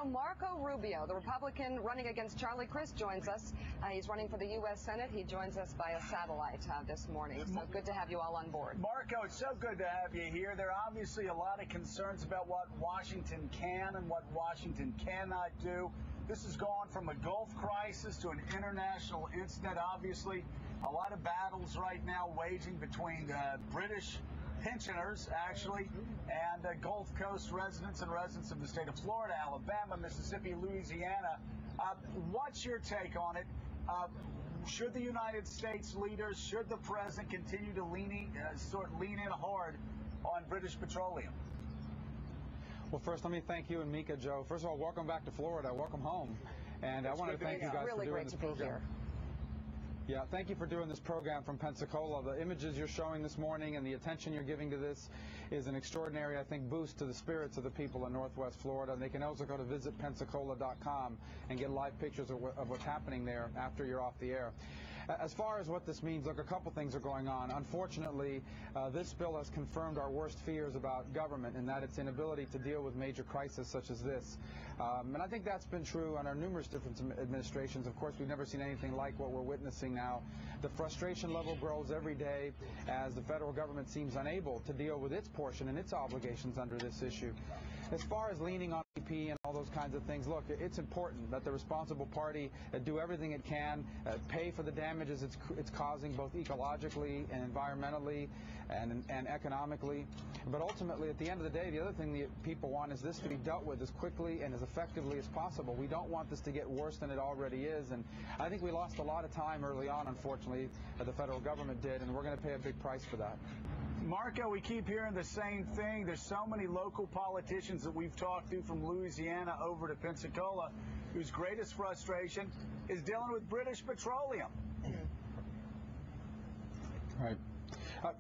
Also, Marco Rubio, the Republican running against Charlie Crist, joins us. He's running for the U.S. Senate. He joins us via satellite this morning. So good to have you all on board. Marco, it's so good to have you here. There are obviously a lot of concerns about what Washington can and what Washington cannot do. This has gone from a Gulf crisis to an international incident. Obviously, a lot of battles right now waging between British pensioners, actually, and Gulf Coast residents and residents of the state of Florida, Alabama, Mississippi, Louisiana. What's your take on it? Should the United States leaders, should the president continue to lean in hard on British petroleum? Well, first, let me thank you and Mika, Joe. First of all, welcome back to Florida. Welcome home. And I wanted to thank you guys for doing this program. Yeah, thank you for doing this program from Pensacola. The images you're showing this morning and the attention you're giving to this is an extraordinary, I think, boost to the spirits of the people in Northwest Florida. And they can also go to visitpensacola.com and get live pictures of what's happening there after you're off the air. As far as what this means, look, a couple things are going on. Unfortunately, this bill has confirmed our worst fears about government, in that its inability to deal with major crises such as this. And I think that's been true on our numerous different administrations. Of course, we've never seen anything like what we're witnessing now. The frustration level grows every day as the federal government seems unable to deal with its portion and its obligations under this issue. As far as leaning on EP and all those kinds of things, look, it's important that the responsible party do everything it can, pay for the damages it's causing both ecologically and environmentally and economically. But ultimately, at the end of the day, the other thing that people want is this to be dealt with as quickly and as effectively as possible. We don't want this to get worse than it already is. And I think we lost a lot of time early on, unfortunately, the federal government did, and we're going to pay a big price for that. Marco, we keep hearing the same thing. There's so many local politicians that we've talked to from Louisiana over to Pensacola whose greatest frustration is dealing with British petroleum. Right.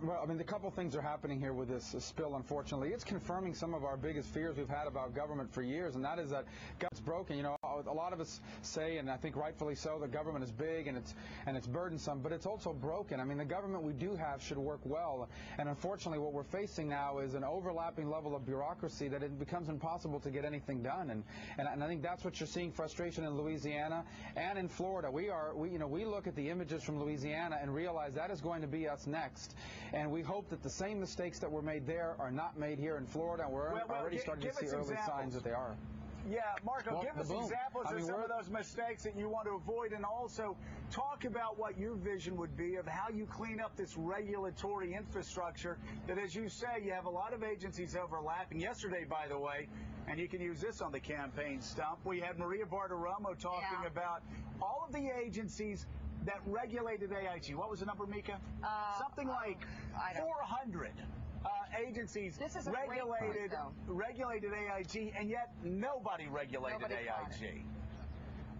Well, I mean, a couple things are happening here with this spill, unfortunately. It's confirming some of our biggest fears we've had about government for years, and that is that government's broken. You know, a lot of us say, and I think rightfully so, the government is big and it's burdensome, but it's also broken. I mean, the government we do have should work well, and unfortunately what we're facing now is an overlapping level of bureaucracy that it becomes impossible to get anything done. And I think that's what you're seeing, frustration in Louisiana and in Florida. We look at the images from Louisiana and realize that is going to be us next. And we hope that the same mistakes that were made there are not made here in Florida. And we're already starting to see early signs that they are. Yeah, Marco, give us examples of some of those mistakes that you want to avoid, and also talk about what your vision would be of how you clean up this regulatory infrastructure that, as you say, you have a lot of agencies overlapping. Yesterday, by the way, and you can use this on the campaign stump, we had Maria Bartiromo talking about all of the agencies that regulated AIG. What was the number, Mika? Something like 400 agencies regulated AIG, and yet nobody regulated AIG.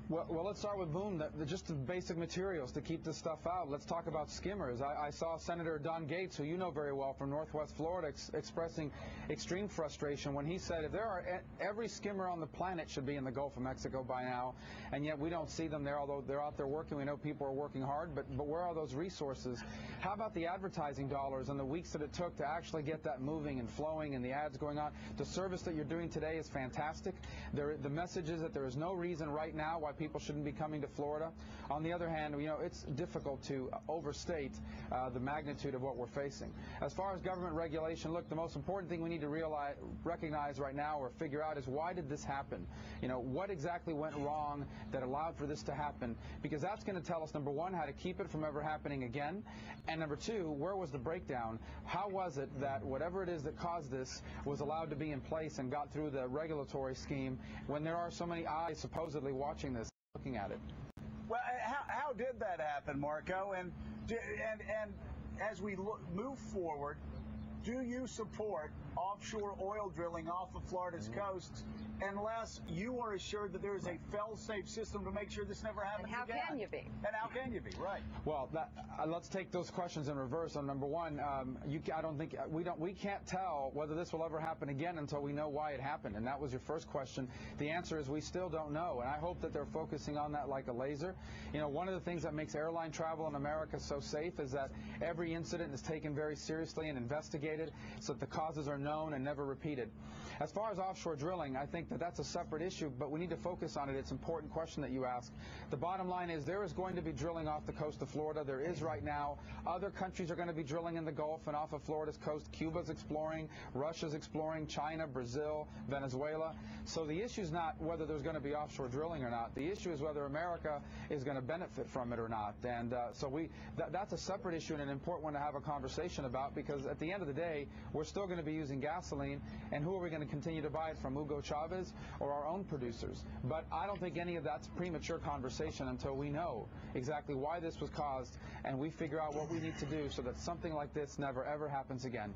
Well, let's start with Boone. Just the basic materials to keep this stuff out. Let's talk about skimmers. I saw Senator Don Gates, who you know very well from Northwest Florida, expressing extreme frustration when he said if there are every skimmer on the planet should be in the Gulf of Mexico by now, and yet we don't see them there, although they're out there working. We know people are working hard, but where are those resources? How about the advertising dollars and the weeks that it took to actually get that moving and flowing and the ads going on? The service that you're doing today is fantastic. The message is that there is no reason right now why people shouldn't be coming to Florida. On the other hand, it's difficult to overstate the magnitude of what we're facing. As far as government regulation, look, the most important thing we need to recognize right now or figure out is why did this happen? What exactly went wrong that allowed for this to happen? Because that's going to tell us, number one, how to keep it from ever happening again, and number two, where was the breakdown? How was it that whatever it is that caused this was allowed to be in place and got through the regulatory scheme when there are so many eyes supposedly watching this, looking at it? Well, how did that happen, Marco? And as we move forward, do you support offshore oil drilling off of Florida's coasts unless you are assured that there is a fail-safe system to make sure this never happens again? And how can you be? And how can you be? Right. Well, let's take those questions in reverse. On number one, we can't tell whether this will ever happen again until we know why it happened. And that was your first question. The answer is we still don't know. And I hope that they're focusing on that like a laser. One of the things that makes airline travel in America so safe is that every incident is taken very seriously and investigated investigated so that the causes are known and never repeated. As far as offshore drilling, I think that that's a separate issue, but we need to focus on it. It's an important question that you ask. The bottom line is there is going to be drilling off the coast of Florida. There is right now. Other countries are going to be drilling in the Gulf and off of Florida's coast. Cuba's exploring, Russia's exploring, China, Brazil, Venezuela. So the issue is not whether there's going to be offshore drilling or not. The issue is whether America is going to benefit from it or not. And so that's a separate issue and an important one to have a conversation about, because at the end of the day, we're still going to be using gasoline, and who are we going to continue to buy it from, Hugo Chavez or our own producers? But I don't think any of that's premature conversation until we know exactly why this was caused and we figure out what we need to do so that something like this never ever happens again.